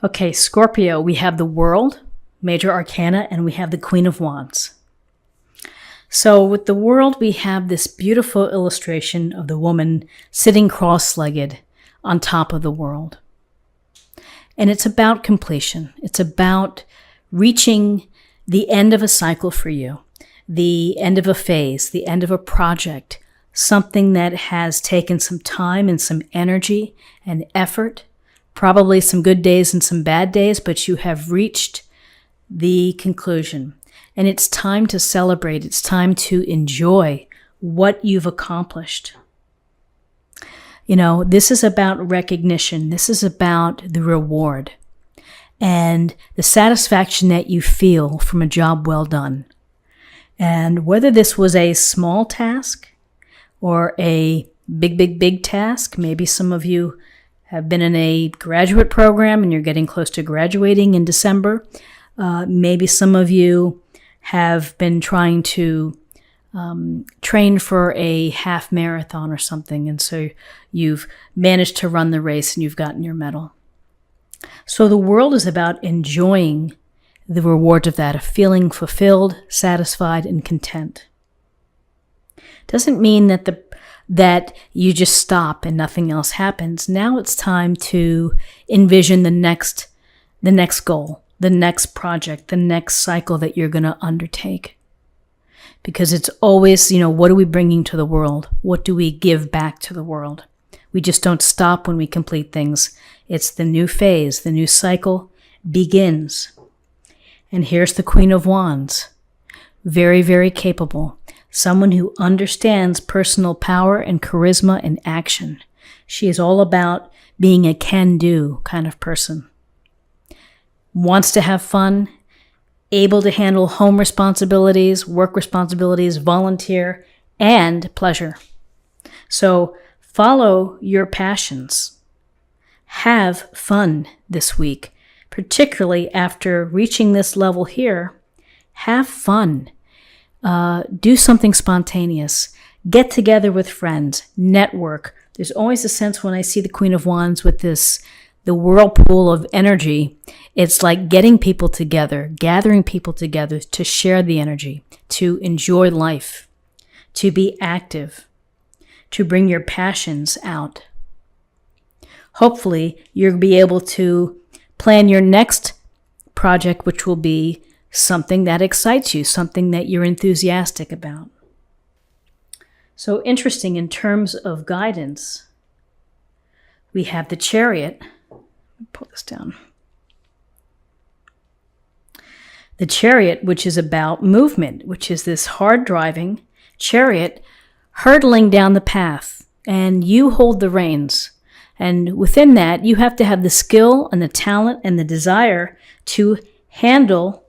Okay, Scorpio, we have the World, Major Arcana, and we have the Queen of Wands. So with the World, we have this beautiful illustration of the woman sitting cross-legged on top of the world. And it's about completion. It's about reaching the end of a cycle for you, the end of a phase, the end of a project, something that has taken some time and some energy and effort, probably some good days and some bad days, but you have reached the conclusion. And it's time to celebrate. It's time to enjoy what you've accomplished. You know, this is about recognition. This is about the reward and the satisfaction that you feel from a job well done. And whether this was a small task or a big task, maybe some of you have been in a graduate program and you're getting close to graduating in December. Maybe some of you have been trying to train for a half marathon or something, and so you've managed to run the race and you've gotten your medal. So the World is about enjoying the rewards of that, of feeling fulfilled, satisfied, and content. Doesn't mean that you just stop and nothing else happens. Now it's time to envision the next goal, the next project, the next cycle that you're going to undertake. Because it's always, what are we bringing to the world? What do we give back to the world? We just don't stop when we complete things. It's the new phase, the new cycle begins. And here's the Queen of Wands. Very, very capable. Someone who understands personal power and charisma and action. She is all about being a can-do kind of person. Wants to have fun, able to handle home responsibilities, work responsibilities, volunteer, and pleasure. So follow your passions. Have fun this week, particularly after reaching this level here. Have fun. Do something spontaneous. Get together with friends. Network. There's always a sense when I see the Queen of Wands with the whirlpool of energy. It's like getting people together, gathering people together to share the energy, to enjoy life, to be active, to bring your passions out. Hopefully, you'll be able to plan your next project, which will be something that excites you, something that you're enthusiastic about. So interesting in terms of guidance, we have the Chariot. Pull this down. The Chariot, which is about movement, which is this hard driving chariot hurtling down the path, and you hold the reins. And within that, you have to have the skill and the talent and the desire to handle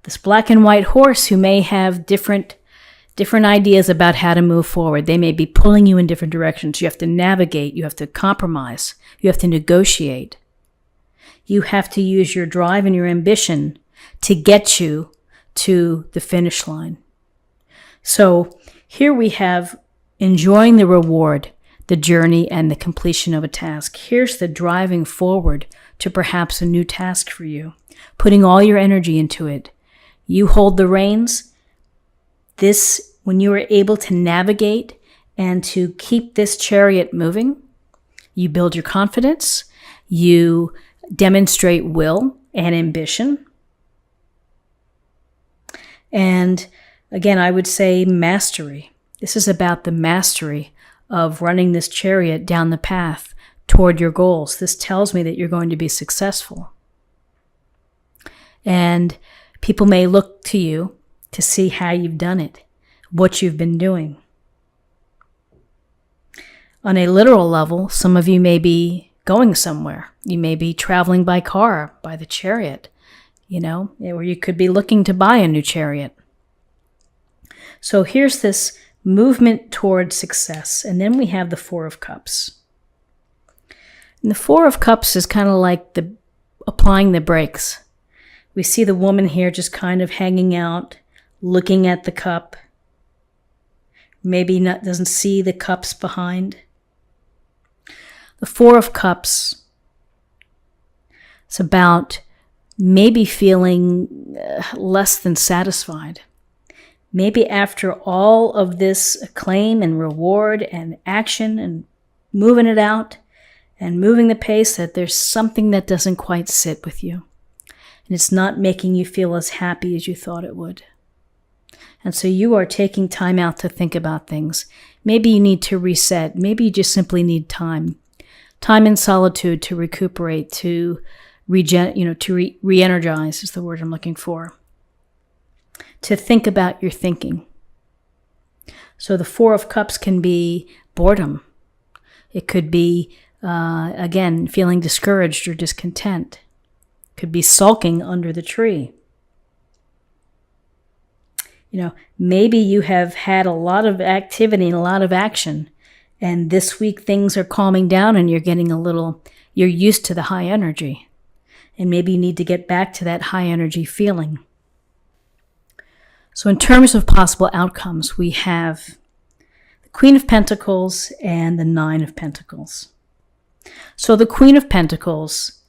this black and white horse who may have different ideas about how to move forward. They may be pulling you in different directions. You have to navigate. You have to compromise. You have to negotiate. You have to use your drive and your ambition to get you to the finish line. So here we have enjoying the reward, the journey, and the completion of a task. Here's the driving forward to perhaps a new task for you, putting all your energy into it. You hold the reins. When you are able to navigate and to keep this chariot moving, you build your confidence, you demonstrate will and ambition. And again, I would say mastery. This is about the mastery of running this chariot down the path toward your goals. This tells me that you're going to be successful. And people may look to you to see how you've done it, what you've been doing. On a literal level, some of you may be going somewhere. You may be traveling by car, by the chariot, or you could be looking to buy a new chariot. So here's this movement towards success. And then we have the Four of Cups. And the Four of Cups is kind of like applying the brakes. We see the woman here just kind of hanging out, looking at the cup. Maybe doesn't see the cups behind. The Four of Cups It's about maybe feeling less than satisfied. Maybe after all of this acclaim and reward and action and moving it out and moving the pace, that there's something that doesn't quite sit with you. And it's not making you feel as happy as you thought it would. And so you are taking time out to think about things. Maybe you need to reset. Maybe you just simply need time. Time in solitude to recuperate, to re-energize is the word I'm looking for. To think about your thinking. So the Four of Cups can be boredom. It could be, again, feeling discouraged or discontent. It could be sulking under the tree. Maybe you have had a lot of activity and a lot of action, and this week things are calming down and you're used to the high energy. And maybe you need to get back to that high energy feeling. So in terms of possible outcomes, we have the Queen of Pentacles and the Nine of Pentacles. So the Queen of Pentacles,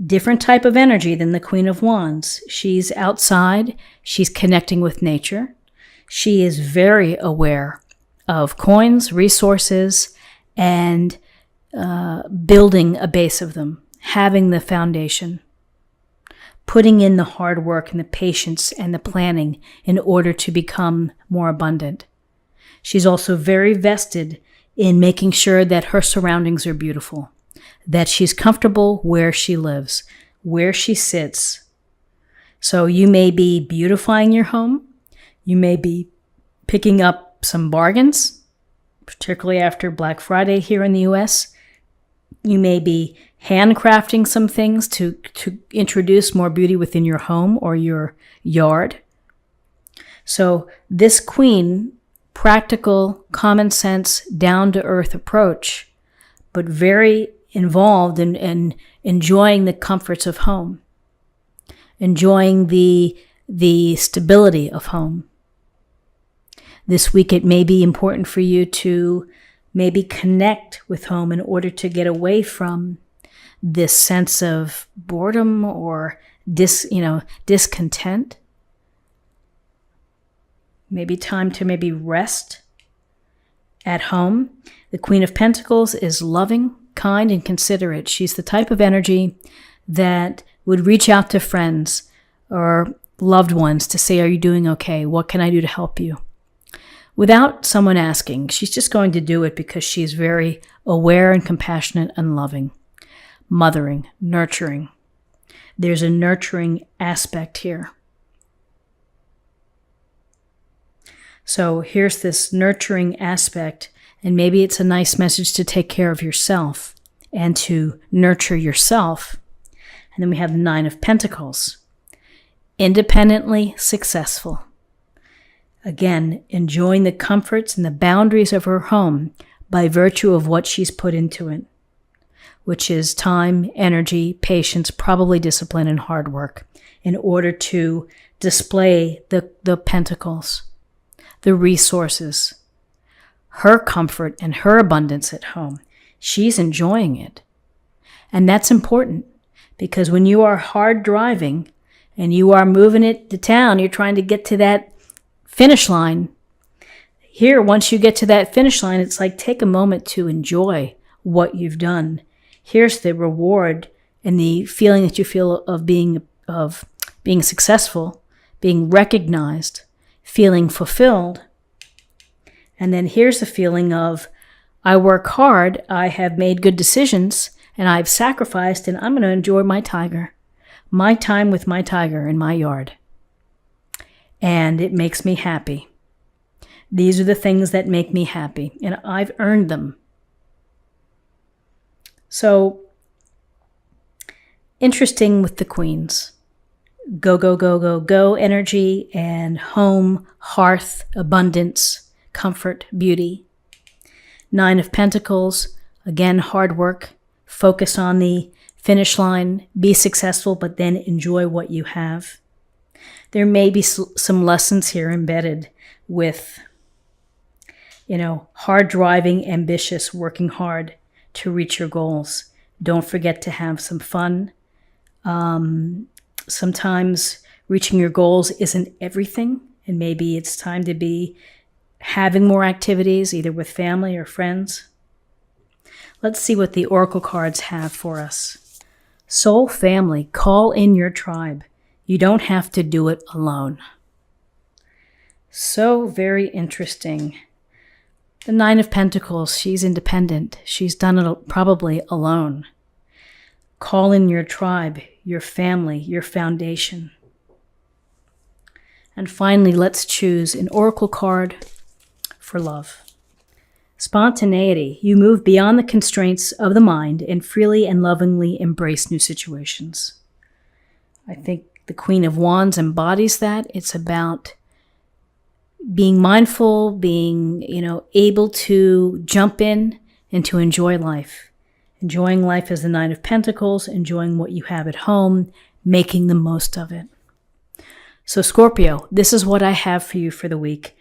different type of energy than the Queen of Wands. She's outside. She's connecting with nature. She is very aware of coins, resources, and building a base of them, having the foundation, putting in the hard work and the patience and the planning in order to become more abundant. She's also very vested in making sure that her surroundings are beautiful, that she's comfortable where she lives, where she sits. So you may be beautifying your home. You may be picking up some bargains, particularly after Black Friday here in the US. You may be handcrafting some things to introduce more beauty within your home or your yard. So this queen, practical, common sense, down-to-earth approach, but very involved in enjoying the comforts of home, enjoying the stability of home. This week it may be important for you to maybe connect with home in order to get away from this sense of boredom or discontent. Maybe time to rest at home. The Queen of Pentacles is loving, kind, and considerate. She's the type of energy that would reach out to friends or loved ones to say, are you doing okay? What can I do to help you? Without someone asking, she's just going to do it because she's very aware and compassionate and loving. Mothering, nurturing. There's a nurturing aspect here. So here's this nurturing aspect, and maybe it's a nice message to take care of yourself and to nurture yourself. And then we have the Nine of Pentacles. Independently successful. Again, enjoying the comforts and the boundaries of her home by virtue of what she's put into it, which is time, energy, patience, probably discipline, and hard work in order to display the pentacles, the resources, her comfort and her abundance at home. She's enjoying it. And that's important because when you are hard driving and you are moving it to town, you're trying to get to that finish line. Here, once you get to that finish line, it's like take a moment to enjoy what you've done. Here's the reward and the feeling that you feel of being successful, being recognized, feeling fulfilled. And then here's the feeling of I work hard, I have made good decisions, and I've sacrificed, and I'm going to enjoy my tiger, my time with my tiger in my yard. And it makes me happy. These are the things that make me happy, and I've earned them. So, interesting with the queens. Go, go, go, go, go energy and home, hearth, abundance, comfort, beauty. Nine of Pentacles, again, hard work. Focus on the finish line. Be successful, but then enjoy what you have. There may be some lessons here embedded with, hard driving, ambitious, working hard to reach your goals. Don't forget to have some fun, Sometimes reaching your goals isn't everything, and maybe it's time to be having more activities, either with family or friends. Let's see what the oracle cards have for us. Soul family, call in your tribe. You don't have to do it alone. So very interesting. The Nine of Pentacles, she's independent. She's done it probably alone. Call in your tribe, your family, your foundation. And finally, let's choose an oracle card for love. Spontaneity. You move beyond the constraints of the mind and freely and lovingly embrace new situations. I think the Queen of Wands embodies that. It's about being mindful, being, able to jump in and to enjoy life. Enjoying life as the Nine of Pentacles, enjoying what you have at home, making the most of it. So Scorpio, this is what I have for you for the week.